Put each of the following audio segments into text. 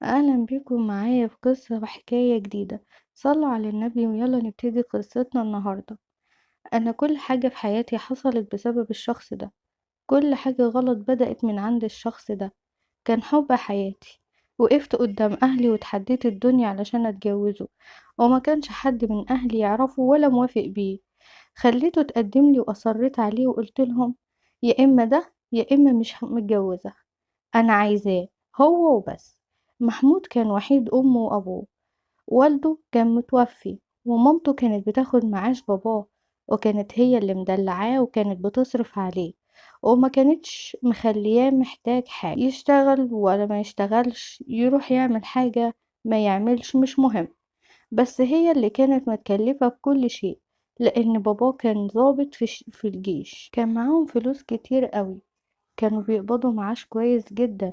أهلا بيكم معايا في قصة وحكاية جديدة. صلوا على النبي ويلا نبتدي قصتنا النهاردة. أنا كل حاجة في حياتي حصلت بسبب الشخص ده. كل حاجة غلط بدأت من عند الشخص ده. كان حب حياتي. وقفت قدام أهلي وتحديت الدنيا علشان أتجوزه، وما كانش حد من أهلي يعرفه ولا موافق بيه. خليته تقدم لي وأصريت عليه وقلت لهم يا إما ده يا إما مش متجوزة. أنا عايزاه هو وبس. محمود كان وحيد أمه وأبوه. والده كان متوفي، ومامته كانت بتاخد معاش باباه، وكانت هي اللي مدلعاه وكانت بتصرف عليه، وما كانتش مخلياه محتاج حاجة، يشتغل ولا ما يشتغلش، يروح يعمل حاجة ما يعملش، مش مهم. بس هي اللي كانت متكلفة بكل شيء، لأن باباه كان ضابط في الجيش، كان معاهم فلوس كتير قوي، كانوا بيقبضوا معاش كويس جدا،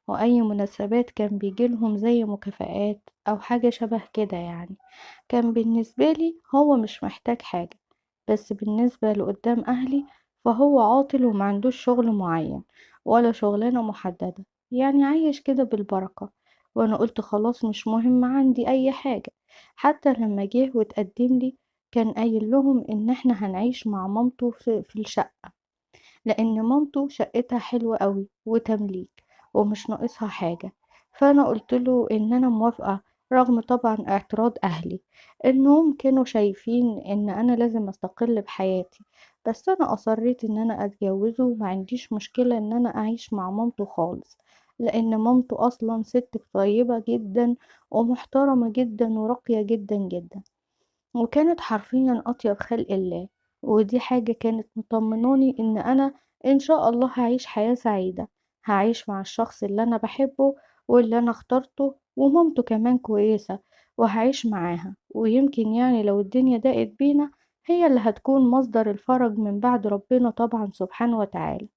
وأي مناسبات كان بيجيلهم زي مكافآت أو حاجة شبه كده يعني. كان بالنسبة لي هو مش محتاج حاجة، بس بالنسبة لقدام أهلي فهو عاطل ومعندوش شغل معين ولا شغلانة محددة، يعني عايش كده بالبركة. وأنا قلت خلاص مش مهم عندي أي حاجة. حتى لما جه وتقدم لي كان قايل لهم إن احنا هنعيش مع مامته في الشقة، لأن مامته شقتها حلوة قوي وتمليك ومش ناقصها حاجة. فأنا قلتله إن أنا موافقة، رغم طبعا اعتراض أهلي، إنهم كانوا شايفين إن أنا لازم أستقل بحياتي. بس أنا أصريت إن أنا أتجوزه، وما عنديش مشكلة إن أنا أعيش مع مامته خالص، لأن مامته أصلا ست طيبة جدا ومحترمة جدا وراقية جدا جدا، وكانت حرفيا أطيب خلق الله. ودي حاجة كانت مطمناني إن أنا إن شاء الله هعيش حياة سعيدة، هعيش مع الشخص اللي أنا بحبه واللي أنا اخترته، ومامته كمان كويسة، وهعيش معاها، ويمكن يعني لو الدنيا ضاقت بينا هي اللي هتكون مصدر الفرج من بعد ربنا طبعا سبحانه وتعالى.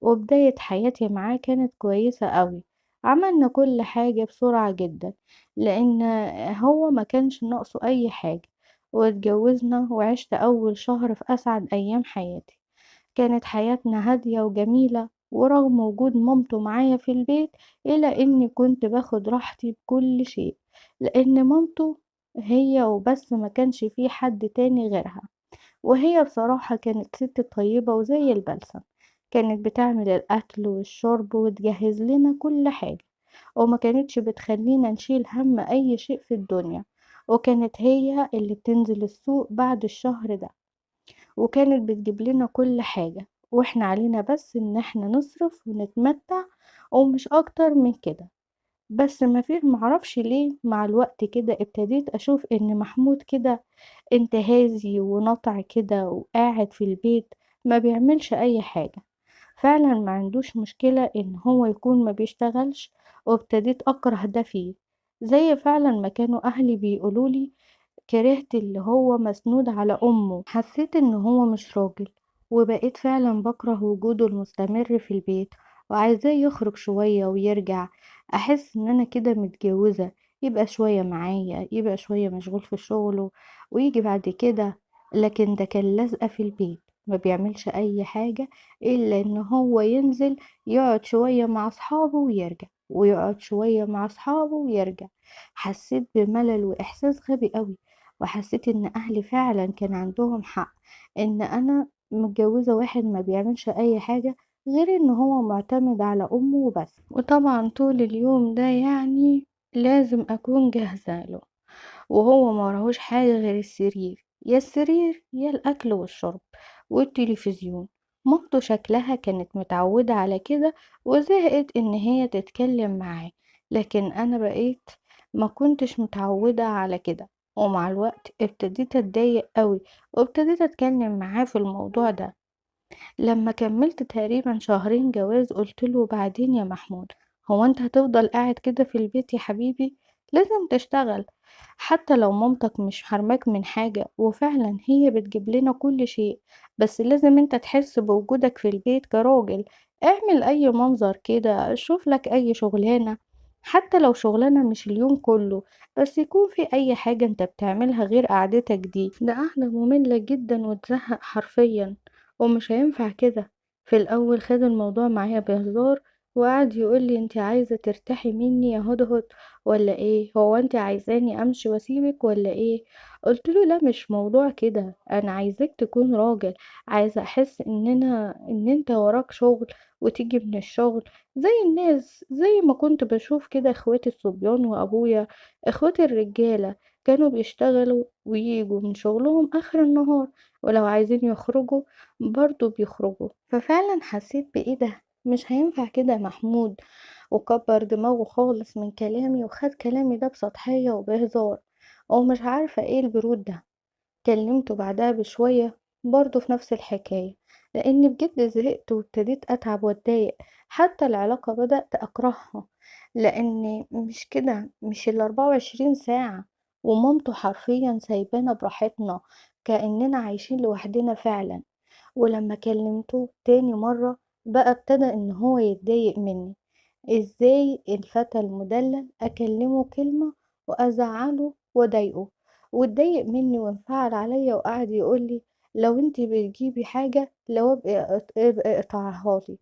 وبداية حياتي معاه كانت كويسة قوي. عملنا كل حاجة بسرعة جدا، لأن هو ما كانش ناقصه أي حاجة. واتجوزنا وعشت أول شهر في أسعد أيام حياتي. كانت حياتنا هادية وجميلة، ورغم وجود مامته معايا في البيت إلا إني كنت باخد راحتي بكل شيء، لأن مامته هي وبس، ما كانش فيه حد تاني غيرها. وهي بصراحة كانت ست طيبة وزي البلسم. كانت بتعمل الأكل والشرب وتجهز لنا كل حاجة، وما كانتش بتخلينا نشيل هم أي شيء في الدنيا. وكانت هي اللي بتنزل السوق بعد الشهر ده، وكانت بتجيب لنا كل حاجة، واحنا علينا بس ان احنا نصرف ونتمتع، ومش اكتر من كده. بس ما في معرفش ليه مع الوقت كده ابتديت اشوف ان محمود كده انتهازي ونطع كده وقاعد في البيت ما بيعملش اي حاجة. فعلا ما عندوش مشكلة ان هو يكون ما بيشتغلش، وابتديت اكره ده فيه. زي فعلا ما كانوا اهلي بيقولولي، كرهت اللي هو مسنود على امه، حسيت ان هو مش راجل. وبقيت فعلا بكره وجوده المستمر في البيت، وعايزاه يخرج شوية ويرجع، احس ان انا كده متجوزة، يبقى شوية معايا يبقى شوية مشغول في شغله ويجي بعد كده. لكن ده كان لازقة في البيت، ما بيعملش اي حاجة الا ان هو ينزل يقعد شوية مع اصحابه ويرجع، ويقعد شوية مع اصحابه ويرجع. حسيت بملل واحساس غبي قوي، وحسيت ان اهلي فعلا كان عندهم حق، ان انا متجوزة واحد ما بيعملش اي حاجة غير ان هو معتمد على امه وبس. وطبعا طول اليوم ده يعني لازم اكون جاهزة له، وهو ما وراهوش حاجة غير السرير، يا السرير يا الأكل والشرب والتلفزيون. مامته شكلها كانت متعودة على كده وزهقت إن هي تتكلم معاه، لكن أنا بقيت ما كنتش متعودة على كده. ومع الوقت ابتديت أتضايق قوي، وابتديت أتكلم معاه في الموضوع ده. لما كملت تقريبا شهرين جواز قلتله بعدين يا محمود، هو انت هتفضل قاعد كده في البيت يا حبيبي؟ لازم تشتغل، حتى لو مامتك مش حرماك من حاجة، وفعلا هي بتجيب لنا كل شيء، بس لازم انت تحس بوجودك في البيت كراجل. اعمل اي منظر كده، شوف لك اي شغلانة، حتى لو شغلانة مش اليوم كله، بس يكون في اي حاجة انت بتعملها غير قعدتك دي. ده قعدة مملة جدا وتزهق حرفيا، ومش هينفع كده. في الأول خد الموضوع معايا بهزار، وقعد يقولي انت عايزة ترتاحي مني يا هدهد ولا ايه؟ هو انت عايزاني امشي واسيبك ولا ايه؟ قلت له لا، مش موضوع كده، انا عايزاك تكون راجل، عايزة احس ان انت وراك شغل وتيجي من الشغل زي الناس، زي ما كنت بشوف كده اخواتي الصبيان وابويا، اخواتي الرجالة كانوا بيشتغلوا وييجوا من شغلهم اخر النهار، ولو عايزين يخرجوا برضو بيخرجوا. ففعلا حسيت بايه ده، مش هينفع كده يا محمود. وكبر دماغه خالص من كلامي وخد كلامي ده بسطحية وبهزار، ومش عارفة ايه البرود ده. كلمته بعدها بشوية برضه في نفس الحكاية، لأني بجد زهقت وابتديت أتعب واتضايق، حتى العلاقة بدأت أكرهها، لأن مش كده، مش ال24 ساعة ومامته حرفيا سايبانا براحتنا كأننا عايشين لوحدنا فعلا. ولما كلمته تاني مرة بقى ابتدى ان هو يتضايق مني، ازاي الفتى المدلل اكلمه كلمة وازعله واضايقه، واتضايق مني وانفعل عليا وقعد يقولي لو انتي بتجيبي حاجة لو ابقي اقطعها لي،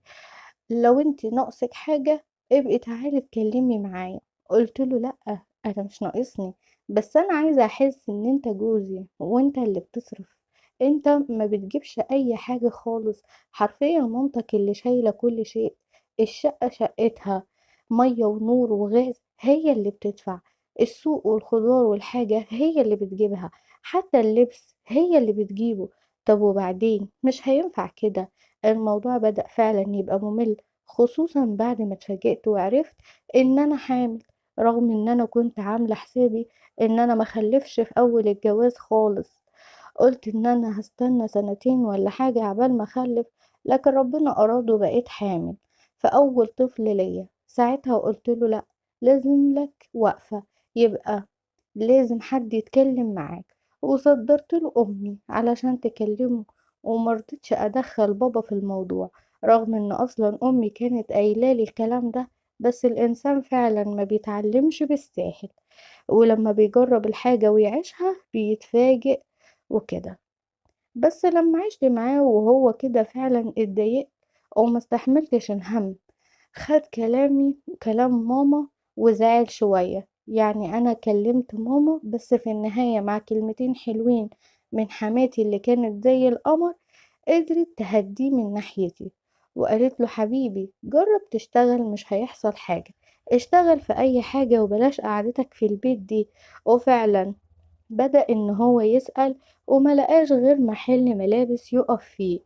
لو انتي ناقصك حاجة ابقي تعالي اتكلمي معايا. قلت له لا، انا مش ناقصني، بس انا عايزة احس ان انت جوزي وانت اللي بتصرف، انت ما بتجيبش اي حاجة خالص، حرفيا مامتك اللي شايلة كل شيء، الشقة شقتها، مية ونور وغاز هي اللي بتدفع، السوق والخضار والحاجة هي اللي بتجيبها، حتى اللبس هي اللي بتجيبه. طب وبعدين مش هينفع كده. الموضوع بدأ فعلا يبقى ممل، خصوصا بعد ما اتفاجئت وعرفت ان انا حامل، رغم ان انا كنت عاملة حسابي ان انا مخلفش في اول الجواز خالص. قلت ان انا هستنى سنتين ولا حاجة عبال ما اخلف، لكن ربنا اراد وبقيت حامل في اول طفل ليا. ساعتها قلت له لا، لازم لك وقفة، يبقى لازم حد يتكلم معاك. وصدرت له امي علشان تكلمه، ومرضتش ادخل بابا في الموضوع، رغم ان اصلا امي كانت قايله لي الكلام ده. بس الانسان فعلا ما بيتعلمش بالساهل، ولما بيجرب الحاجة ويعيشها بيتفاجئ وكده. بس لما عشت معاه وهو كده فعلا اتضايقت وما استحملتش الهم، خد كلامي وكلام ماما وزعل شوية. يعني أنا كلمت ماما بس في النهاية مع كلمتين حلوين من حماتي اللي كانت زي القمر، قدرت تهديه من ناحيتي، وقالت له حبيبي جرب تشتغل، مش هيحصل حاجة، اشتغل في أي حاجة وبلاش قعدتك في البيت دي. وفعلا بدأ إن هو يسأل وما لقاش غير محل ملابس يقف فيه.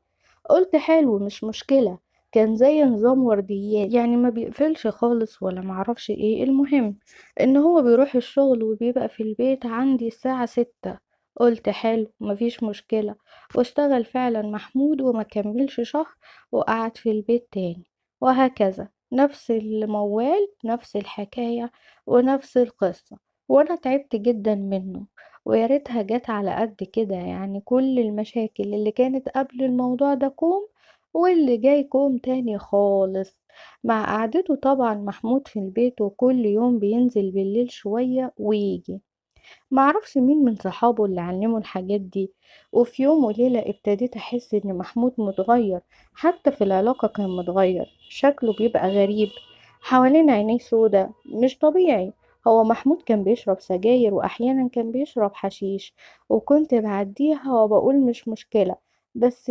قلت حلو مش مشكلة، كان زي نظام ورديات، يعني ما بيقفلش خالص ولا معرفش ايه، المهم ان هو بيروح الشغل وبيبقى في البيت عندي الساعة 6. قلت حلو مفيش مشكلة، واشتغل فعلا محمود وما كملش شهر وقعد في البيت تاني. وهكذا نفس الموال نفس الحكاية ونفس القصة، وانا تعبت جدا منه. ويا ريتها جت على قد كده، يعني كل المشاكل اللي كانت قبل الموضوع ده كوم، واللي جاي كوم تاني خالص. مع قعدته طبعا محمود في البيت، وكل يوم بينزل بالليل شوية ويجي، معرفش مين من صحابه اللي علمه الحاجات دي. وفي يوم وليلة ابتديت أحس إن محمود متغير، حتى في العلاقة كان متغير، شكله بيبقى غريب، حوالين عينيه سودا مش طبيعي. هو محمود كان بيشرب سجاير وأحيانا كان بيشرب حشيش، وكنت بعديها وبقول مش مشكلة، بس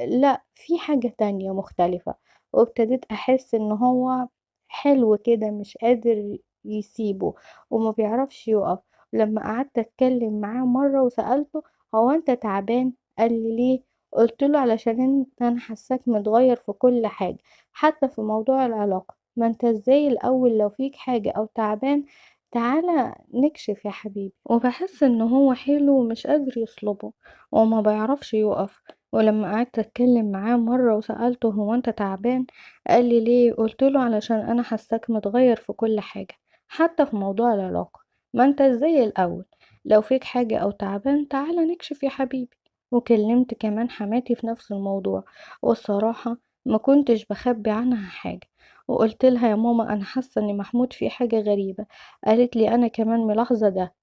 لا، في حاجة تانية مختلفة. وابتديت أحس إن هو حلو كده مش قادر يسيبه وما بيعرفش يقف. لما قعدت اتكلم معاه مرة وسألته هو انت تعبان، قال لي ليه؟ قلت له علشان انت، انا حاساك متغير في كل حاجة، حتى في موضوع العلاقة. ما انت ازاي الاول لو فيك حاجة او تعبان تعالى نكشف يا حبيبي. وبحس ان هو حلو ومش قادر يصلبه وما بيعرفش يقف. ولما قعدت اتكلم معاه مرة وسألته هو انت تعبان، قال لي ليه؟ قلت له علشان انا حاساك متغير في كل حاجة، حتى في موضوع العلاقة. ما انت زي الاول، لو فيك حاجة او تعبان تعالى نكشف يا حبيبي. وكلمت كمان حماتي في نفس الموضوع، والصراحة ما كنتش بخبي عنها حاجة، وقلت لها يا ماما انا حاسة ان محمود في حاجة غريبة. قالت لي انا كمان ملاحظة ده.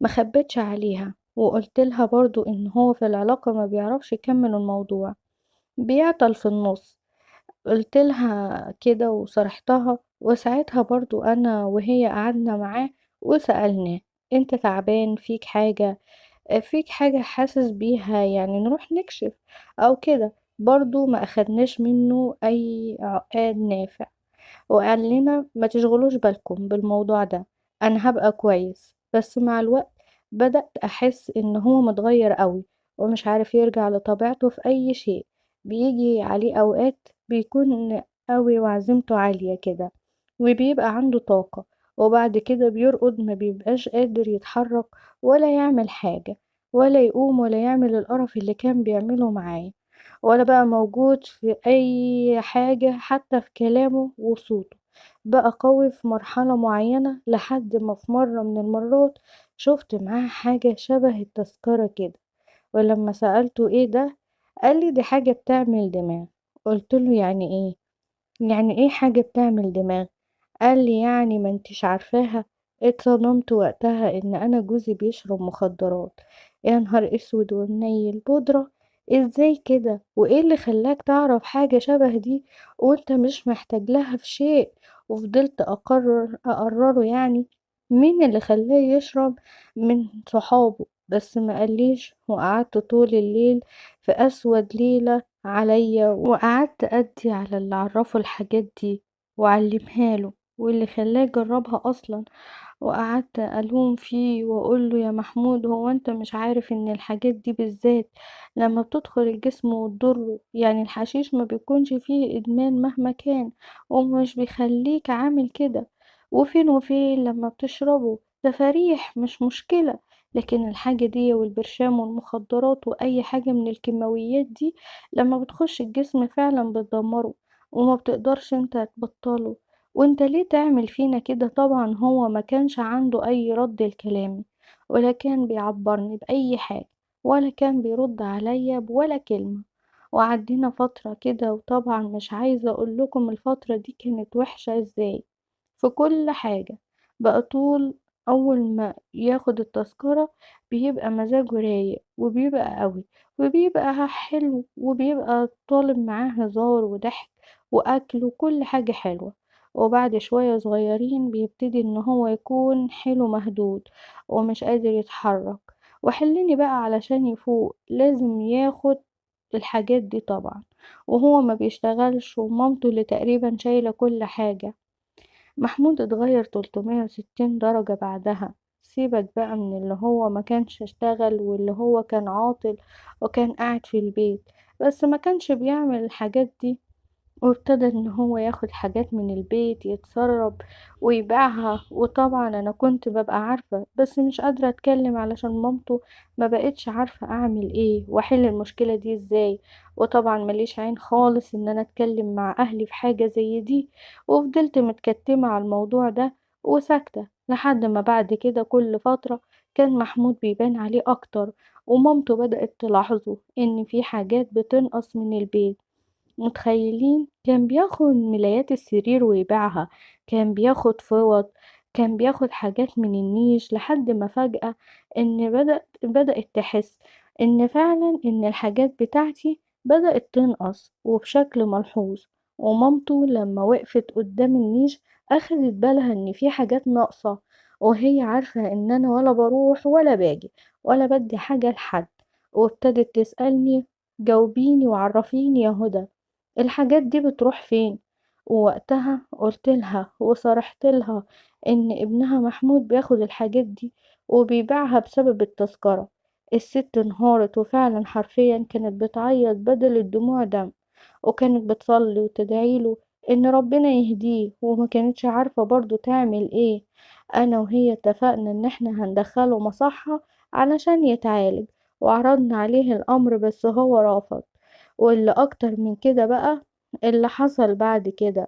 ما خبتش عليها وقلت لها برضو ان هو في العلاقة ما بيعرفش يكمل الموضوع، بيعطل في النص. قلت لها كده وصرحتها، وساعتها برضو انا وهي قعدنا معاه وسألناه: انت تعبان؟ فيك حاجة حاسس بيها؟ يعني نروح نكشف او كده. برضو ما اخدناش منه اي عقاد نافع، وقال لنا ما تشغلوش بالكم بالموضوع ده، انا هبقى كويس. بس مع الوقت بدأت احس ان هو متغير قوي، ومش عارف يرجع لطبيعته في اي شيء. بيجي عليه اوقات بيكون قوي وعزيمته عالية كده، وبيبقى عنده طاقة، وبعد كده بيرقد ما بيبقاش قادر يتحرك ولا يعمل حاجة، ولا يقوم ولا يعمل القرف اللي كان بيعمله معايا، ولا بقى موجود في أي حاجة، حتى في كلامه وصوته. بقى قوي في مرحلة معينة، لحد ما في مرة من المرات شفت معاه حاجة شبه التذكرة كده، ولما سألته ايه ده قالي دي حاجة بتعمل دماغ. قلتله يعني ايه؟ يعني ايه حاجة بتعمل دماغ؟ قال لي يعني ما انتش عارفاها. اتصدمت وقتها ان انا جوزي بيشرب مخدرات. يا نهار اسود ومنيل، بودرة؟ ازاي كده؟ وايه اللي خلاك تعرف حاجة شبه دي وانت مش محتاج لها في شيء؟ وفضلت اقرره يعني. مين اللي خلاه يشرب؟ من صحابه بس ما قاليش. وقعدت طول الليل في اسود ليلة عليا، وقعدت ادي على اللي عرفه الحاجات دي وعلمها له واللي خلاه يجربها اصلا. وقعدت الوم فيه واقول له: يا محمود، هو انت مش عارف ان الحاجات دي بالذات لما بتدخل الجسم وتضره؟ يعني الحشيش ما بيكونش فيه ادمان مهما كان، ومش بيخليك عامل كده. وفين وفين لما بتشربه تفاريح مش مشكلة، لكن الحاجة دي والبرشام والمخدرات واي حاجة من الكيماويات دي لما بتخش الجسم فعلا بتدمره، وما بتقدرش انت تبطله. وانت ليه تعمل فينا كده؟ طبعا هو ما كانش عنده اي رد لكلامي، ولا كان بيعبرني بأي حاجة، ولا كان بيرد عليا بولا كلمة. وعدينا فترة كده، وطبعا مش عايزة اقول لكم الفترة دي كانت وحشة ازاي في كل حاجة. بقى طول اول ما ياخد التذكرة بيبقى مزاجه رايق، وبيبقى قوي، وبيبقى حلو، وبيبقى طالب معاه هزار وضحك واكل وكل حاجة حلوة. وبعد شوية صغيرين بيبتدي ان هو يكون حيله مهدود ومش قادر يتحرك. وحلني بقى علشان يفوق لازم ياخد الحاجات دي طبعا، وهو ما بيشتغلش، ومامته اللي تقريبا شايلة كل حاجة. محمود اتغير 360 درجة بعدها. سيبك بقى من اللي هو ما كانش اشتغل واللي هو كان عاطل وكان قاعد في البيت، بس ما كانش بيعمل الحاجات دي. وابتدى ان هو ياخد حاجات من البيت يتسرب ويبيعها. وطبعا انا كنت ببقى عارفة بس مش قادرة اتكلم علشان مامته، ما بقتش عارفة اعمل ايه واحل المشكلة دي ازاي. وطبعا ماليش عين خالص ان انا اتكلم مع اهلي في حاجة زي دي، وفضلت متكتمة على الموضوع ده وساكتة، لحد ما بعد كده كل فترة كان محمود بيبان عليه اكتر، ومامته بدأت تلاحظه ان في حاجات بتنقص من البيت. متخيلين؟ كان بياخد ملايات السرير ويبيعها، كان بياخد فوط، كان بياخد حاجات من النيش، لحد ما فجأة ان بدأت تحس ان فعلا ان الحاجات بتاعتي بدأت تنقص وبشكل ملحوظ. ومامته لما وقفت قدام النيش اخدت بالها ان في حاجات ناقصة، وهي عارفة ان انا ولا بروح ولا باجي ولا بدي حاجة لحد. وابتدت تسألني: جاوبيني وعرفيني يا هدى، الحاجات دي بتروح فين؟ ووقتها قلت لها وصرحت لها ان ابنها محمود بياخد الحاجات دي وبيبيعها بسبب التذكرة. الست انهارت، وفعلا حرفيا كانت بتعيط بدل الدموع دم، وكانت بتصلي وتدعيله ان ربنا يهديه، وما كانتش عارفة برضو تعمل ايه. انا وهي اتفقنا ان احنا هندخله مصحة علشان يتعالج، وعرضنا عليه الامر بس هو رافض. واللي اكتر من كده بقى اللي حصل بعد كده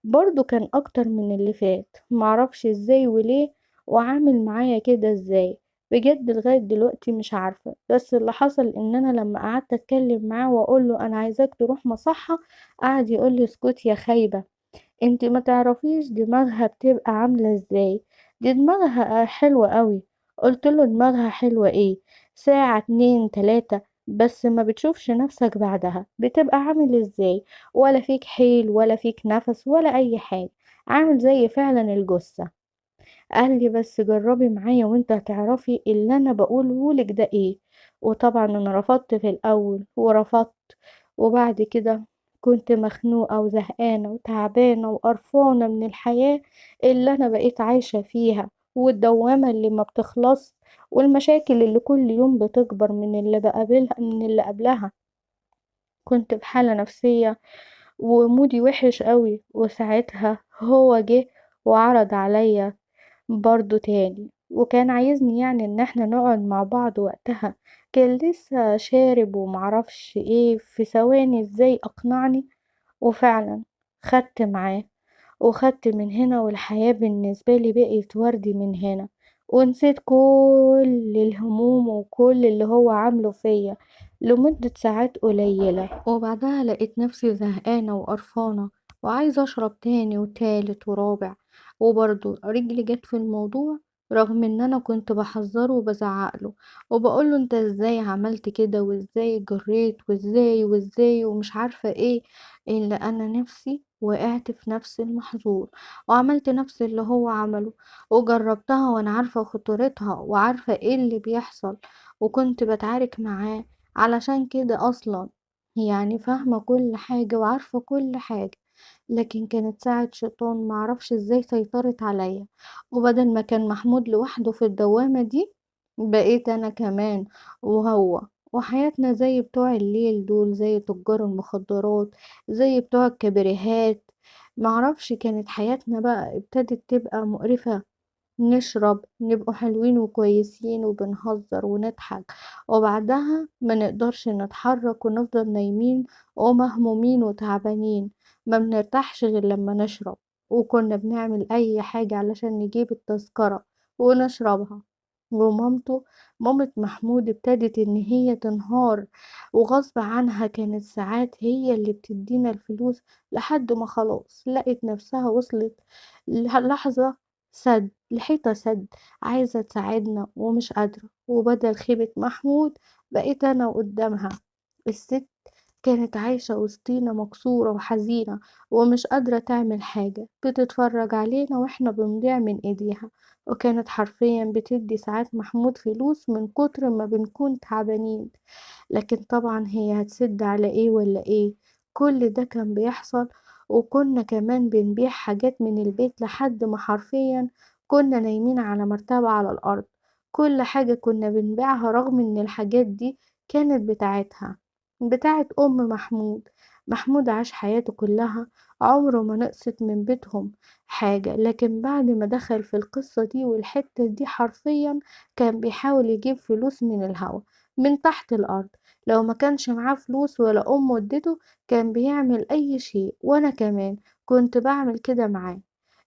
برضو كان اكتر من اللي فات، معرفش ازاي وليه وعامل معايا كده ازاي. بجد لغاية دلوقتي مش عارفة، بس اللي حصل ان انا لما قعدت اتكلم معاه واقول له انا عايزاك تروح مصحة، قعد يقول لي: اسكت يا خايبة، انت ما تعرفيش دماغها بتبقى عاملة ازاي، دي دماغها حلوة قوي. قلت له: دماغها حلوة ايه؟ ساعة اتنين تلاتة بس ما بتشوفش نفسك بعدها بتبقى عامل ازاي، ولا فيك حيل ولا فيك نفس ولا اي حاجة، عامل زي فعلا الجثة. قال لي بس جربي معايا وانت هتعرفي اللي انا بقوله لك ده ايه. وطبعا انا رفضت في الاول ورفضت، وبعد كده كنت مخنوقة وزهقانة وتعبانة وقرفانة من الحياة اللي انا بقيت عايشة فيها، والدوامة اللي ما بتخلص، والمشاكل اللي كل يوم بتكبر من اللي بقابلها من اللي قبلها. كنت بحالة نفسية ومودي وحش قوي، وساعتها هو جه وعرض عليا برضو تاني، وكان عايزني يعني ان احنا نقعد مع بعض. وقتها كان لسه شارب ومعرفش ايه، في ثواني ازاي اقنعني. وفعلا خدت معاه، وخدت من هنا، والحياة بالنسبة لي بقيت وردي من هنا، ونسيت كل الهموم وكل اللي هو عامله فيا لمدة ساعات قليلة. وبعدها لقيت نفسي زهقانة وقرفانة، وعايزة أشرب تاني وتالت ورابع. وبرضه رجلي جت في الموضوع، رغم ان انا كنت بحذره وبزعقله وبقوله انت ازاي عملت كده، وازاي جريت، وازاي وازاي ومش عارفة ايه. الا انا نفسي وقعت في نفس المحظور، وعملت نفس اللي هو عمله، وجربتها وانا عارفة خطورتها وعارفة ايه اللي بيحصل، وكنت بتعارك معاه علشان كده اصلا، يعني فاهمة كل حاجة وعارفة كل حاجة. لكن كانت ساعة شيطان معرفش ازاي سيطرت عليا، وبدل ما كان محمود لوحده في الدوامة دي، بقيت انا كمان وهو. وحياتنا زي بتوع الليل دول، زي تجار المخدرات، زي بتوع الكبريهات. معرفش، كانت حياتنا بقى ابتدت تبقى مقرفة. نشرب نبقوا حلوين وكويسين وبنهزر ونضحك، وبعدها ما نقدرش نتحرك ونفضل نايمين ومهمومين وتعبانين، ما بنرتاحش غير لما نشرب. وكنا بنعمل اي حاجة علشان نجيب التذكرة ونشربها. ومامته مامة محمود ابتدت ان هي تنهار، وغصب عنها كانت ساعات هي اللي بتدينا الفلوس، لحد ما خلاص لقت نفسها وصلت لحظة سد الحيطة سد، عايزة تساعدنا ومش قادرة. وبدل خيبة محمود بقيت أنا قدامها. الست كانت عايشة وسطينا مكسورة وحزينة، ومش قادرة تعمل حاجة، بتتفرج علينا واحنا بنضيع من ايديها. وكانت حرفيا بتدي ساعات محمود فلوس من كتر ما بنكون تعبانين. لكن طبعا هي هتسد على ايه ولا ايه؟ كل ده كان بيحصل. وكنا كمان بنبيع حاجات من البيت لحد ما حرفيا كنا نايمين على مرتبة على الأرض. كل حاجة كنا بنبيعها، رغم ان الحاجات دي كانت بتاعتها، بتاعت أم محمود. محمود عاش حياته كلها عمره ما نقصت من بيتهم حاجة، لكن بعد ما دخل في القصة دي والحتة دي حرفيا كان بيحاول يجيب فلوس من الهوا، من تحت الأرض. لو ما كانش معاه فلوس ولا أمه ادته، كان بيعمل أي شيء. وأنا كمان كنت بعمل كده معاه.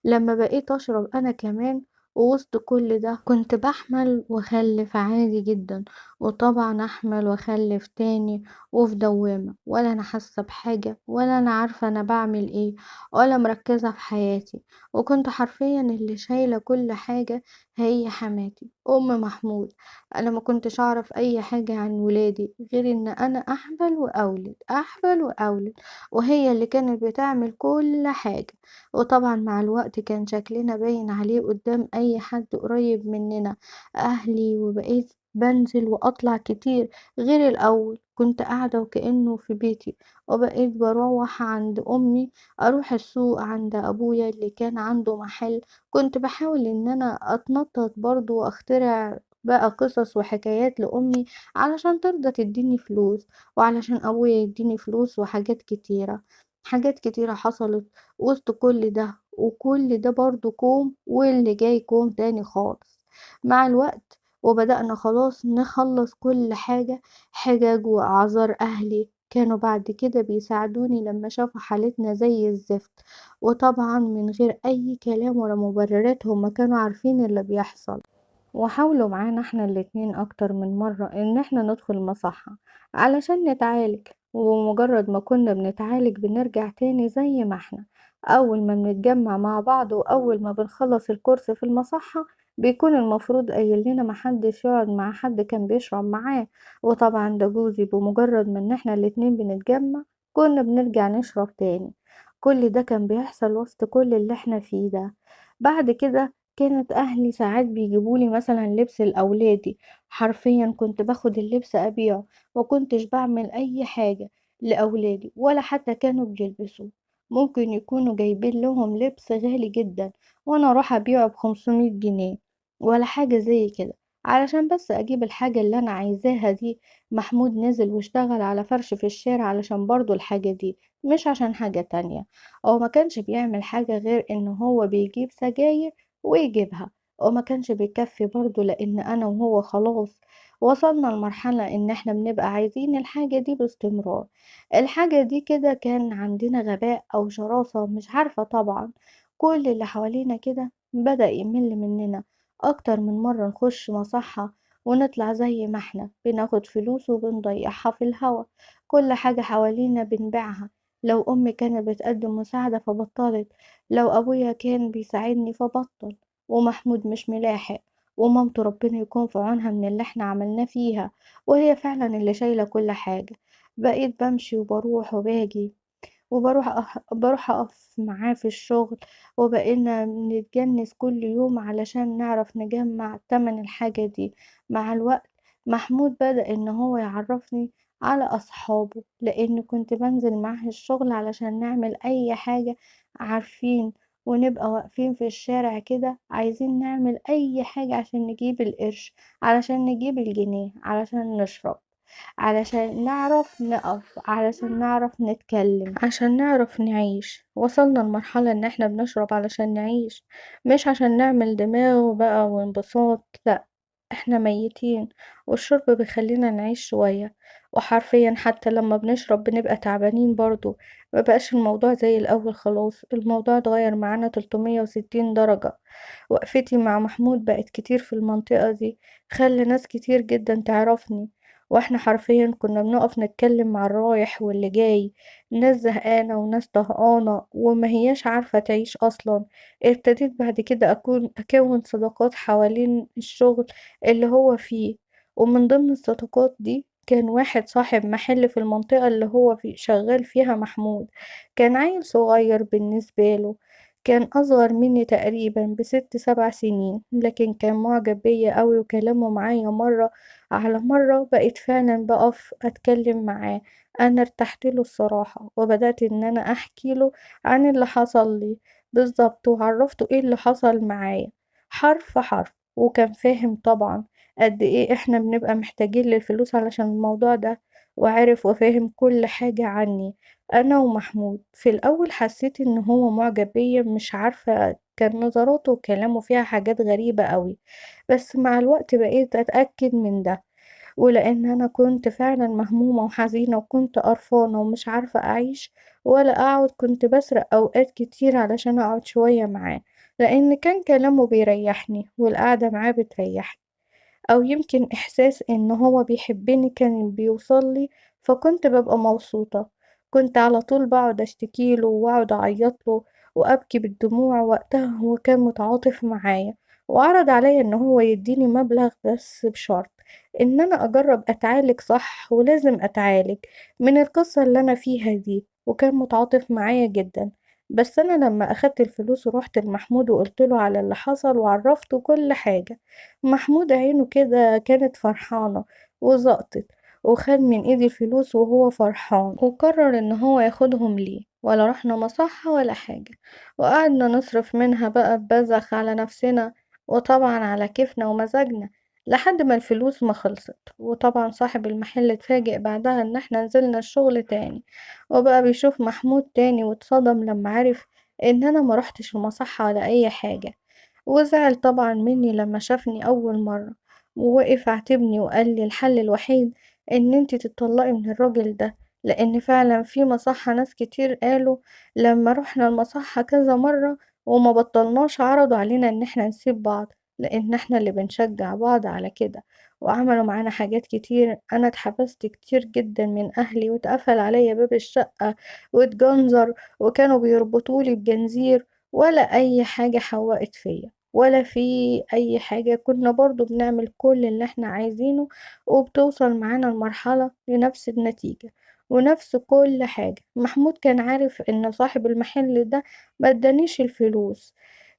لما بقيت أشرب أنا كمان، ووسط كل ده كنت بحمل وأخلف عادي جدا. وطبعا أحمل وأخلف تاني وفي دوامة، ولا أنا حاسة بحاجة، ولا أنا عارفة أنا بعمل إيه، ولا مركزة في حياتي. وكنت حرفيا اللي شايلة كل حاجة هي حماتي أم محمود. انا ما كنتش اعرف اي حاجة عن ولادي غير ان انا احبل واولد احبل واولد، وهي اللي كانت بتعمل كل حاجة. وطبعا مع الوقت كان شكلنا باين عليه قدام اي حد قريب مننا، اهلي. وبقيت بنزل واطلع كتير غير الاول، كنت قاعدة وكأنه في بيتي. وبقيت بروح عند امي، اروح السوق عند ابويا اللي كان عنده محل. كنت بحاول ان انا اتنطط برضو واخترع بقى قصص وحكايات لأمي علشان ترضى تديني فلوس، وعلشان أبويا يديني فلوس، وحاجات كتيرة. حاجات كتيرة حصلت وسط كل ده، وكل ده برضو كوم، واللي جاي كوم تاني خالص مع الوقت. وبدأنا خلاص نخلص كل حاجة. حجج وأعذار أهلي كانوا بعد كده بيساعدوني لما شافوا حالتنا زي الزفت، وطبعا من غير أي كلام ولا مبررات، هما كانوا عارفين اللي بيحصل. وحاولوا معانا احنا الاتنين اكتر من مرة ان احنا ندخل مصحة علشان نتعالج، ومجرد ما كنا بنتعالج بنرجع تاني زي ما احنا. اول ما بنتجمع مع بعض واول ما بنخلص الكورس في المصحة، بيكون المفروض قايل لنا محدش يقعد مع حد كان بيشرب معاه. وطبعا ده جوزي، بمجرد ما ان احنا الاتنين بنتجمع كنا بنرجع نشرب تاني. كل ده كان بيحصل وسط كل اللي احنا فيه ده. بعد كده كانت اهلي ساعات بيجيبولي مثلا لبس لاولادي، حرفيا كنت باخد اللبس ابيعه، وكنتش بعمل اي حاجة لاولادي ولا حتى كانوا بيلبسوه. ممكن يكونوا جايبين لهم لبس غالي جدا وانا اروح ابيعه ب500 جنيه ولا حاجة زي كده، علشان بس اجيب الحاجة اللي انا عايزاها دي. محمود نزل واشتغل على فرش في الشارع علشان برضو الحاجة دي، مش عشان حاجة تانية. هو ما كانش بيعمل حاجة غير ان هو بيجيب سجاير ويجيبها، وما كانش بيكفي برضو لان انا وهو خلاص وصلنا لمرحلة ان احنا بنبقى عايزين الحاجة دي باستمرار. الحاجة دي كده كان عندنا غباء او شراسة مش عارفة طبعا. كل اللي حوالينا كده بدأ يمل مننا. اكتر من مرة نخش مصحة ونطلع زي ما احنا بناخد فلوس وبنضيعها في الهوا. كل حاجة حوالينا بنبيعها. لو أمي كانت بتقدم مساعدة فبطلت، لو أبويا كان بيساعدني فبطل. ومحمود مش ملاحق، ومامته ربنا يكون في عونها من اللي احنا عملناه فيها، وهي فعلا اللي شايلة كل حاجة. بقيت بمشي وبروح وباجي، بروح أقف معاه في الشغل، وبقينا بنتجنس كل يوم علشان نعرف نجمع تمن الحاجة دي. مع الوقت محمود بدأ إن هو يعرفني على أصحابه، لأن كنت بنزل معاه الشغل علشان نعمل أي حاجة. عارفين، ونبقى واقفين في الشارع كده عايزين نعمل أي حاجة عشان نجيب القرش، علشان نجيب الجنيه، علشان نشرب، علشان نعرف نقف، علشان نعرف نتكلم، عشان نعرف نعيش. وصلنا لمرحلة ان احنا بنشرب علشان نعيش، مش عشان نعمل دماغ بقى وانبساط، لا. احنا ميتين، والشرب بيخلينا نعيش شوية. وحرفيا حتى لما بنشرب بنبقى تعبانين برضو. مبقاش الموضوع زي الأول، خلاص الموضوع اتغير معانا 360 درجة. وقفتي مع محمود بقت كتير في المنطقة دي، خلى ناس كتير جدا تعرفني. واحنا حرفيا كنا بنقف نتكلم مع الرايح واللي جاي، ناس زهقانة وناس طهقانة وما هياش عارفة تعيش أصلا. ابتديت بعد كده أكون صداقات حوالين الشغل اللي هو فيه. ومن ضمن الصداقات دي كان واحد صاحب محل في المنطقة اللي هو شغال فيها محمود. كان عيل صغير بالنسبة له، كان أصغر مني تقريبا ب6 7 سنين، لكن كان معجب بيا قوي، وكلامه معايا مرة على مرة بقيت فعلا بقف أتكلم معاه. أنا ارتحت له الصراحة، وبدأت إن أنا أحكي له عن اللي حصل لي بالظبط، وعرفته إيه اللي حصل معايا حرف حرف. وكان فاهم طبعا قد إيه إحنا بنبقى محتاجين للفلوس علشان الموضوع ده، وعارف وفاهم كل حاجة عني. أنا ومحمود في الأول حسيت إن هو معجب بيا، مش عارفة، كان نظراته وكلامه فيها حاجات غريبة قوي. بس مع الوقت بقيت أتأكد من ده. ولأن أنا كنت فعلا مهمومة وحزينة، وكنت قرفانة ومش عارفة أعيش ولا أقعد، كنت بسرق أوقات كتير علشان أقعد شوية معاه، لأن كان كلامه بيريحني والقعدة معاه بتريحني. أو يمكن إحساس إن هو بيحبني كان بيوصلي، فكنت ببقى مبسوطة. كنت على طول بقعد أشتكيله وأقعد أعيطله وأبكي بالدموع. وقتها هو كان متعاطف معايا، وعرض عليا إن هو يديني مبلغ بس بشرط إن أنا أجرب أتعالج صح، ولازم أتعالج من القصة اللي أنا فيها دي. وكان متعاطف معايا جدا. بس أنا لما أخدت الفلوس ورحت لمحمود وقلتله على اللي حصل وعرفته كل حاجة، محمود عينه كده كانت فرحانة وزقطت، وخد من ايدي الفلوس وهو فرحان، وقرر ان هو ياخدهم ليه. ولا رحنا مصحة ولا حاجة، وقعدنا نصرف منها بقى ببذخ على نفسنا، وطبعا على كيفنا ومزاجنا، لحد ما الفلوس ما خلصت. وطبعا صاحب المحل اتفاجئ بعدها ان احنا نزلنا الشغل تاني، وبقى بيشوف محمود تاني، واتصدم لما عرف ان انا ما رحتش المصحة ولا اي حاجة. وزعل طبعا مني لما شافني أول مرة، ووقف عاتبني وقال لي الحل الوحيد إن انتي تتطلقي من الراجل ده. لأن فعلا في مصحة ناس كتير قالوا لما رحنا المصحة كذا مرة وما بطلناش، عرضوا علينا إن احنا نسيب بعض، لأن احنا اللي بنشجع بعض على كده. وعملوا معانا حاجات كتير. أنا اتحبست كتير جدا من أهلي، واتقفل عليا باب الشقة واتجنزر، وكانوا بيربطولي بجنزير، ولا أي حاجة حوقت فيا. ولا في اي حاجة، كنا برضو بنعمل كل اللي احنا عايزينه، وبتوصل معانا المرحلة لنفس النتيجة ونفس كل حاجة. محمود كان عارف ان صاحب المحل ده ما ادانيش الفلوس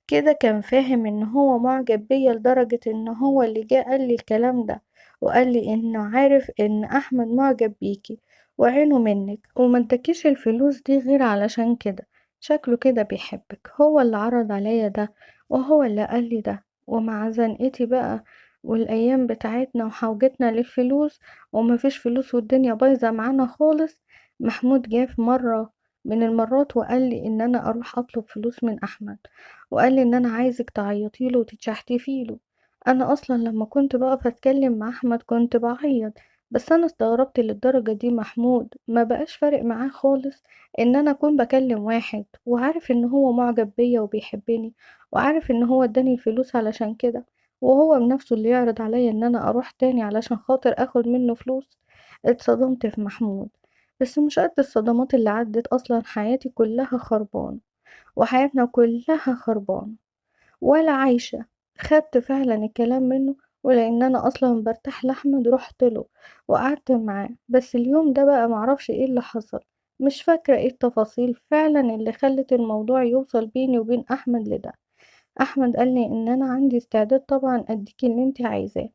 كده، كان فاهم ان هو معجب بيا لدرجة ان هو اللي جه قال لي الكلام ده، وقال لي انه عارف ان احمد معجب بيكي وعينه منك، وما اداكيش الفلوس دي غير علشان كده. شكله كده بيحبك، هو اللي عرض عليا ده، وهو اللي قال لي ده. ومع زنقتي بقى والايام بتاعتنا وحوجتنا للفلوس ومفيش فلوس والدنيا بايظة معانا خالص، محمود جه في مرة من المرات وقال لي ان انا اروح اطلب فلوس من احمد، وقال لي ان انا عايزك تعيطي له وتتشحتفي له. انا اصلا لما كنت بقف اتكلم مع احمد كنت بعيط، بس انا استغربت للدرجة دي. محمود ما بقاش فارق معاه خالص ان انا اكون بكلم واحد وعارف ان هو معجب بيا وبيحبني، وعارف ان هو اداني الفلوس علشان كده، وهو بنفسه اللي يعرض عليا ان انا اروح تاني علشان خاطر اخد منه فلوس. اتصدمت في محمود، بس مش قد الصدمات اللي عدت. اصلا حياتي كلها خربانة، وحياتنا كلها خربانة ولا عايشة. خدت فعلا الكلام منه، ولان انا اصلا برتاح لاحمد رحت له وقعدت معاه. بس اليوم ده بقى معرفش ايه اللي حصل، مش فاكرة ايه التفاصيل فعلا اللي خلت الموضوع يوصل بيني وبين احمد لده. احمد قال لي ان انا عندي استعداد طبعا اديكي اللي انت عايزاه،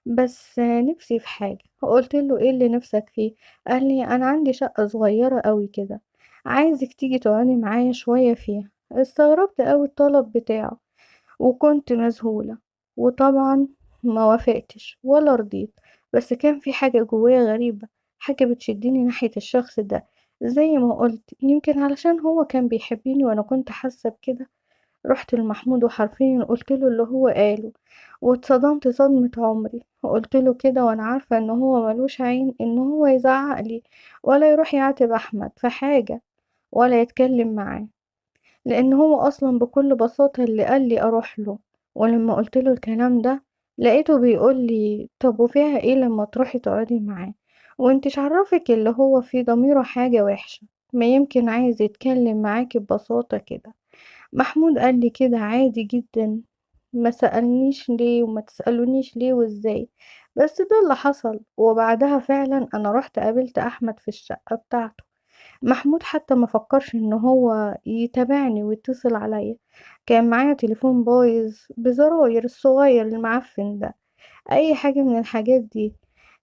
بس نفسي في حاجة. قلت له ايه اللي نفسك فيه؟ قال لي انا عندي شقة صغيرة قوي كده، عايزك تيجي تقعدي معايا شوية فيها. استغربت قوي الطلب بتاعه وكنت مذهولة، وطبعا ما وافقتش ولا رضيت. بس كان في حاجة جوايا غريبة، حاجة بتشدني ناحية الشخص ده. زي ما قلت يمكن علشان هو كان بيحبني وانا كنت حاسة بكده. رحت لمحمود وحرفيا قلت له اللي هو قاله، واتصدمت صدمة عمري. وقلت له كده وانا عارفة ان هو ملوش عين ان هو يزعق لي، ولا يروح يعاتب احمد في حاجة، ولا يتكلم معاه، لان هو اصلا بكل بساطة اللي قال لي اروح له. ولما قلت له الكلام ده لقيته بيقول لي طب وفيها ايه لما تروحي تقعدي معاه؟ وانتش عرفك اللي هو في ضميره حاجة وحشة؟ ما يمكن عايز يتكلم معاكي ببساطة كده. محمود قال لي كده عادي جدا، ما سألنيش ليه وما تسألونيش ليه وازاي. بس ده اللي حصل، وبعدها فعلا انا رحت قابلت احمد في الشقة بتاعته. محمود حتى ما فكرش ان هو يتابعني ويتصل عليا، كان معايا تليفون بايظ بزراير الصغير المعفن ده، اي حاجة من الحاجات دي.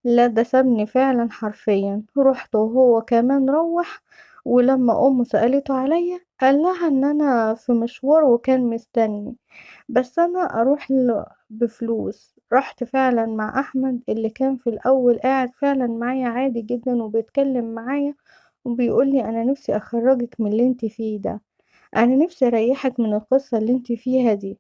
لا ده سابني فعلا حرفيا. رحت وهو كمان روح، ولما امه سألته عليا قال لها ان انا في مشوار وكان مستني، بس انا اروح له بفلوس. رحت فعلا مع احمد اللي كان في الاول قاعد فعلا معايا عادي جدا وبيتكلم معايا، وبيقولي انا نفسي اخرجك من اللي انت فيه ده، انا نفسي اريحك من القصة اللي انت فيها دي،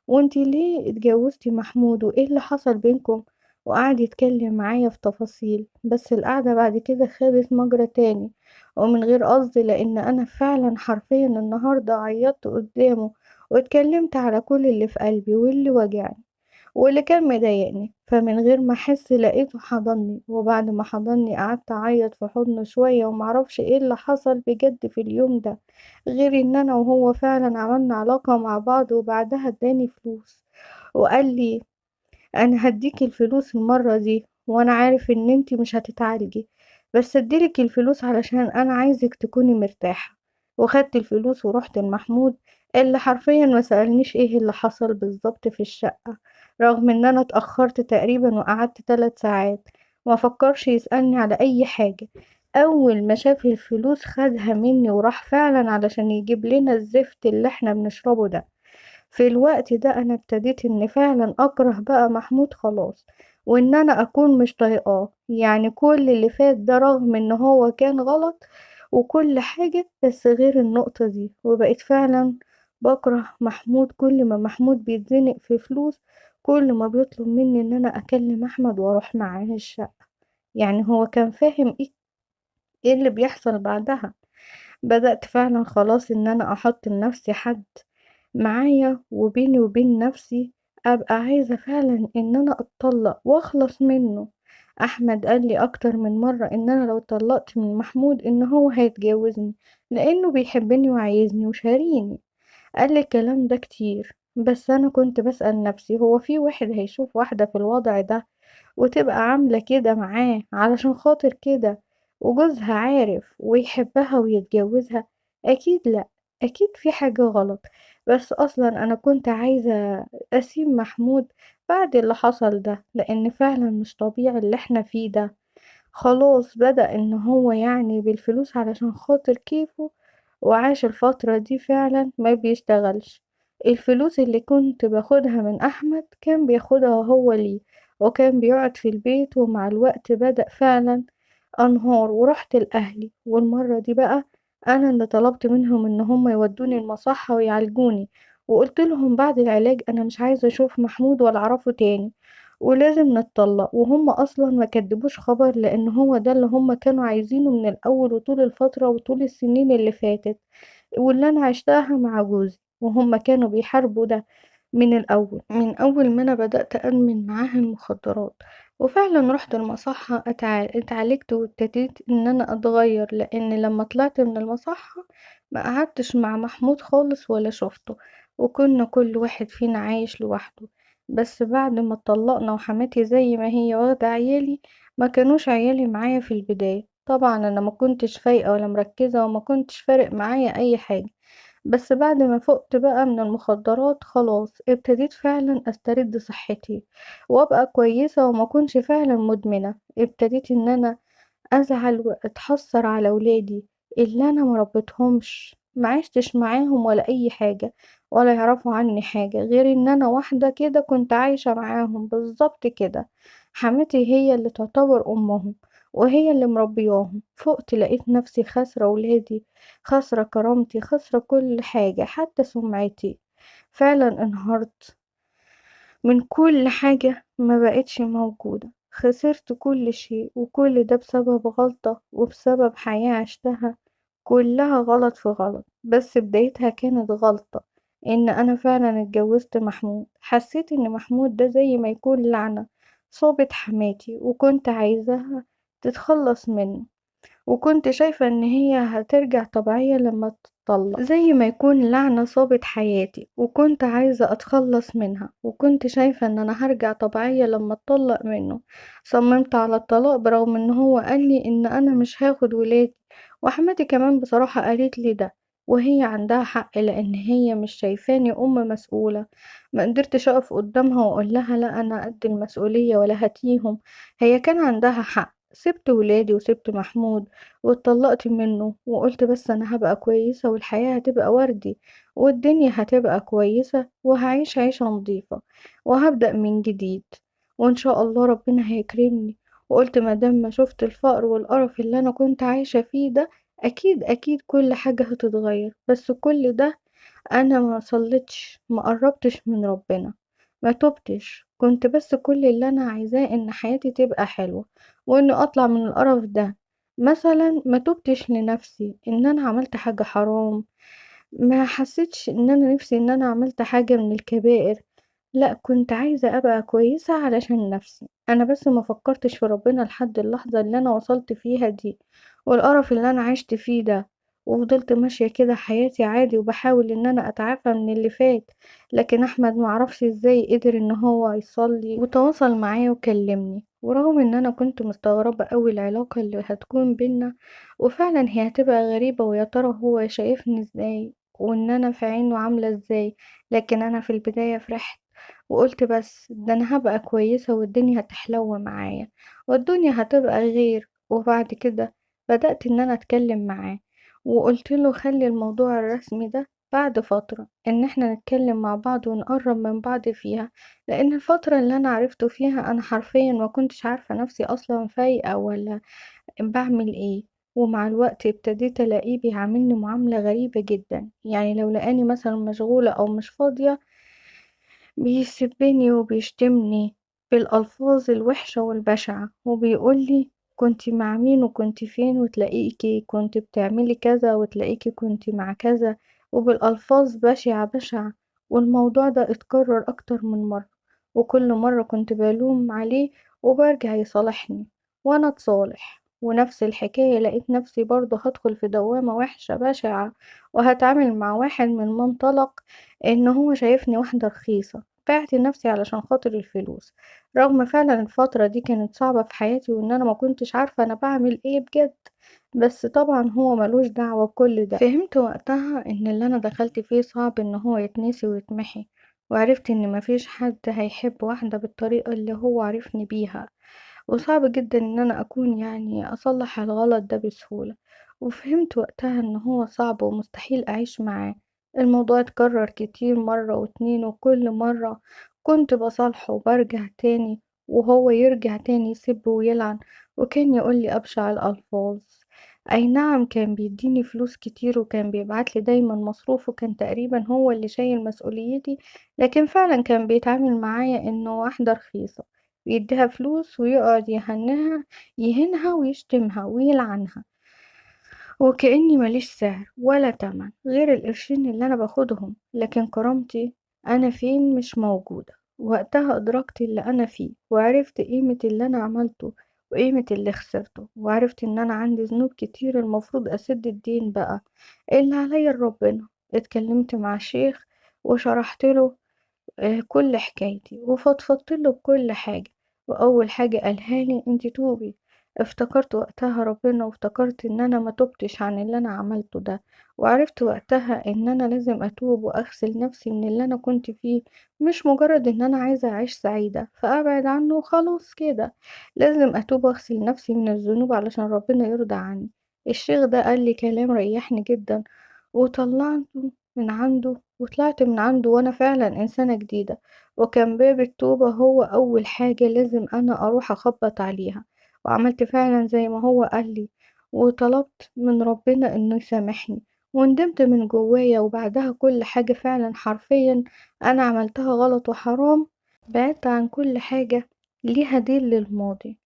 وانتي ليه اتجوزتي محمود وايه اللي حصل بينكم. وقعد يتكلم معايا في تفاصيل، بس القعدة بعد كده خدت مجرى تاني ومن غير قصد، لان انا فعلا حرفيا النهاردة عيطت قدامه واتكلمت على كل اللي في قلبي واللي وجعني واللي كان مضايقني. فمن غير ما احس لقيته حضني، وبعد ما حضني قعدت اعيط في حضنه شوية، ومعرفش ايه اللي حصل بجد في اليوم ده، غير ان انا وهو فعلا عملنا علاقة مع بعض. وبعدها اداني فلوس وقال لي انا هديكي الفلوس المرة دي وانا عارف ان انتي مش هتتعالجي، بس اديلك الفلوس علشان انا عايزك تكوني مرتاحة. وخدت الفلوس ورحت لمحمود اللي حرفيا ما سألنيش ايه اللي حصل بالظبط في الشقة، رغم ان انا اتأخرت تقريبا وقعدت 3 ساعات. ما فكرش يسألني على اي حاجة. اول ما شاف الفلوس خدها مني وراح فعلا علشان يجيب لنا الزفت اللي احنا بنشربه ده. في الوقت ده انا ابتديت ان فعلا اكره بقى محمود خلاص، وان انا اكون مش طايقاه. يعني كل اللي فات ده رغم ان هو كان غلط وكل حاجة، بس غير النقطة دي. وبقيت فعلا بكره محمود. كل ما محمود بيتزنق في فلوس كل ما بيطلب مني ان انا اكلم احمد واروح معاه الشقة. يعني هو كان فاهم ايه اللي بيحصل بعدها. بدأت فعلا خلاص ان انا احط لنفسي حد معايا، وبيني وبين نفسي ابقى عايزة فعلا ان انا اتطلق واخلص منه. احمد قال لي اكتر من مرة ان انا لو اتطلقت من محمود ان هو هيتجوزني، لانه بيحبني وعايزني وشاريني. قال لي الكلام ده كتير، بس أنا كنت باسأل نفسي هو في واحد هيشوف واحدة في الوضع ده وتبقى عاملة كده معاه علشان خاطر كده وجوزها عارف ويحبها ويتجوزها؟ أكيد لأ، أكيد في حاجة غلط. بس أصلا أنا كنت عايزة أسيب محمود بعد اللي حصل ده، لأن فعلا مش طبيعي اللي احنا فيه ده. خلاص بدأ إن هو يعني بالفلوس علشان خاطر كيفه، وعاش الفترة دي فعلا ما بيشتغلش. الفلوس اللي كنت باخدها من أحمد كان بياخدها هو ليه، وكان بيقعد في البيت. ومع الوقت بدأ فعلا أنهار ورحت لأهلي، والمرة دي بقى أنا اللي طلبت منهم إن هم يودوني المصحة ويعالجوني، وقلت لهم بعد العلاج أنا مش عايزة أشوف محمود ولا أعرفه تاني، ولازم نتطلق. وهم أصلا ما كدبوش خبر، لأن هو ده اللي هم كانوا عايزينه من الأول وطول الفترة وطول السنين اللي فاتت واللي أنا عشتها مع جوزي، وهم كانوا بيحاربوا ده من الأول، من أول ما أنا بدأت أدمن معاه المخدرات. وفعلا رحت المصحة اتعالجت وابتديت إن أنا أتغير، لأن لما طلعت من المصحة ما قعدتش مع محمود خالص ولا شفته، وكنا كل واحد فينا عايش لوحده. بس بعد ما اتطلقنا وحماتي زي ما هي واخدة عيالي، ما كانوش عيالي معايا في البداية. طبعا أنا ما كنتش فايقة ولا مركزة وما كنتش فارق معايا أي حاجة. بس بعد ما فقت بقى من المخدرات خلاص ابتديت فعلا استرد صحتي وابقى كويسة وما كنش فعلا مدمنة. ابتديت ان انا ازعل واتحسر على ولادي اللي انا مربيتهمش، معيشتش معاهم ولا اي حاجة، ولا يعرفوا عني حاجة غير ان انا واحدة كده كنت عايشة معاهم بالظبط كده. حماتي هي اللي تعتبر امهم، وهي اللي مربياهم. فقت لقيت نفسي خاسرة ولادي، خاسرة كرامتي، خاسرة كل حاجة حتى سمعتي. فعلا انهارت من كل حاجة، ما بقتش موجودة. خسرت كل شيء، وكل ده بسبب غلطة وبسبب حياة عشتها كلها غلط في غلط. بس بدايتها كانت غلطة، ان انا فعلا اتجوزت محمود. حسيت ان محمود ده زي ما يكون لعنة صابت حماتي، وكنت عايزاها تتخلص منه، وكنت شايفة ان هي هترجع طبيعية لما تطلق، زي ما يكون لعنة صابت حياتي وكنت عايزة اتخلص منها. وكنت شايفة ان انا هرجع طبيعية لما اتطلق منه. صممت على الطلاق برغم ان هو قال لي ان انا مش هاخد ولادي، وحماتي كمان بصراحة قالت لي ده، وهي عندها حق لان هي مش شايفاني ام مسؤولة. ما قدرتش اقف قدامها واقول لها لا انا قد المسؤولية ولا هاتيهم. هي كان عندها حق. سبت ولادي وسبت محمود واتطلقت منه، وقلت بس انا هبقى كويسة والحياة هتبقى وردي والدنيا هتبقى كويسة وهعيش عيشة نظيفة وهبدأ من جديد، وان شاء الله ربنا هيكرمني. وقلت مادام ما شفت الفقر والقرف اللي انا كنت عايشة فيه ده، اكيد اكيد كل حاجة هتتغير. بس كل ده انا ما صليتش، ما قربتش من ربنا، ما تبتش. كنت بس كل اللي انا عايزاه ان حياتي تبقى حلوة واني اطلع من القرف ده. مثلا ما تبتش لنفسي ان انا عملت حاجة حرام، ما حسيتش ان انا نفسي ان انا عملت حاجة من الكبائر. لا، كنت عايزة ابقى كويسة علشان نفسي انا بس، ما فكرتش في ربنا لحد اللحظة اللي انا وصلت فيها دي والقرف اللي انا عشت فيه ده. وفضلت ماشية كده حياتي عادي وبحاول ان انا اتعافى من اللي فات. لكن احمد معرفش ازاي قدر ان هو يصلي وتواصل معايا وكلمني، ورغم ان انا كنت مستغربة اوي العلاقة اللي هتكون بينا، وفعلا هي هتبقى غريبة، ويا ترى هو شايفني ازاي وان انا في عينه عاملة ازاي. لكن انا في البداية فرحت وقلت بس ده انا هبقى كويسة والدنيا هتحلو معايا والدنيا هتبقى غير. وبعد كده بدأت ان انا اتكلم معاه وقلت له خلي الموضوع الرسمي ده بعد فترة، ان احنا نتكلم مع بعض ونقرب من بعض فيها. لان الفترة اللي انا عرفته فيها انا حرفيا ما كنتش عارفة نفسي اصلا فايقة ولا بعمل ايه. ومع الوقت ابتديت الاقيه بيعاملني معاملة غريبة جدا، يعني لو لقاني مثلا مشغولة او مش فاضية بيسبني وبيشتمني بالألفاظ الوحشة والبشعة، وبيقولي كنتي مع مين وكنتي فين وتلاقيكي كنت بتعملي كذا وتلاقيكي كنتي مع كذا، وبالألفاظ بشعة بشعة. والموضوع ده اتكرر أكتر من مرة، وكل مرة كنت بلوم عليه وبرجع يصالحني وأنا اتصالح. ونفس الحكاية لقيت نفسي برضه هادخل في دوامة وحشة بشعة، وهاتعامل مع واحد من منطلق إن هو شايفني واحدة رخيصة، بِعت نفسي علشان خاطر الفلوس، رغم فعلًا الفترة دي كانت صعبة في حياتي وإن أنا ما كنتش عارفة أنا باعمل إيه بجد، بس طبعًا هو ما لوش دعوة بكل ده. فهمت وقتها إن اللي أنا دخلت فيه صعب إن هو يتنسي ويتمحي، وعرفت إن ما فيش حد هيحب واحدة بالطريقة اللي هو عرفني بيها. وصعب جدًا إن أنا أكون يعني أصلّح الغلط ده بسهولة، وفهمت وقتها إن هو صعب ومستحيل أعيش معاه، الموضوع اتكرر كتير مرة و2 وكل مرة كنت باصالحه وبارجع تاني وهو يرجع تاني يسب ويلعن، وكان يقول لي أبشع الألفاظ. أي نعم كان بيديني فلوس كتير وكان بيبعت لي دايمًا مصروف وكان تقريبًا هو اللي شايل مسؤوليتي، لكن فعلًا كان بيتعامل معايا إنه واحدة رخيصة. ويديها فلوس ويقعد يهينها ويشتمها ويلعنها، وكأني ماليش سعر ولا تمن غير القرشين اللي أنا باخدهم، لكن كرامتي أنا فين مش موجودة. وقتها أدركت اللي أنا فيه وعرفت قيمة اللي أنا عملته وقيمة اللي خسرته، وعرفت إن أنا عندي ذنوب كتير المفروض أسد الدين بقى اللي عليا لربنا. اتكلمت مع شيخ وشرحتله كل حكايتي وفضفضت له بكل حاجة، وأول حاجة قالها لي انتي توبي. افتكرت وقتها ربنا وافتكرت ان انا ما تبتش عن اللي انا عملته ده، وعرفت وقتها ان انا لازم اتوب واغسل نفسي من اللي انا كنت فيه، مش مجرد ان انا عايزة اعيش سعيدة فابعد عنه وخلاص كده، لازم اتوب واغسل نفسي من الذنوب علشان ربنا يرضى عني. الشيخ ده قال لي كلام ريحني جدا، وطلعته من عنده وطلعت من عنده وأنا فعلًا إنسانة جديدة، وكان باب التوبة هو أول حاجة لازم أنا أروح أخبط عليها، وعملت فعلًا زي ما هو قال لي، وطلبت من ربنا إنه يسامحني، وندمت من جوايا وبعدها كل حاجة فعلًا حرفيًا أنا عملتها غلط وحرام، بعدت عن كل حاجة ليها ديل للماضي.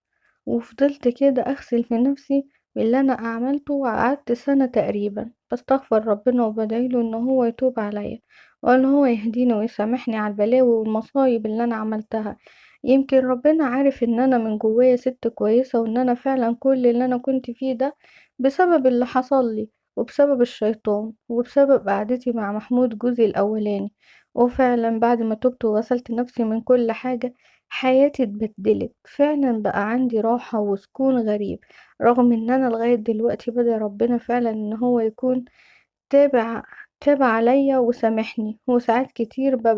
وفضلت كده أغسل في نفسي باللي أنا عملته وقعدت سنة تقريبا بستغفر ربنا وبدعيله إن هو يتوب عليا وإن هو يهديني ويسامحني على البلاوي والمصايب اللي أنا عملتها. يمكن ربنا عارف إن أنا من جوايا ست كويسة وإن أنا فعلا كل اللي أنا كنت فيه ده بسبب اللي حصلي وبسبب الشيطان وبسبب قعدتي مع محمود جوزي الأولاني. وفعلا بعد ما تبت وغسلت نفسي من كل حاجة حياتي اتبدلت فعلا، بقى عندي راحة وسكون غريب، رغم ان انا لغاية دلوقتي بدأ ربنا فعلا ان هو يكون تابع تابع عليا وسامحني، وساعات كتير ببقى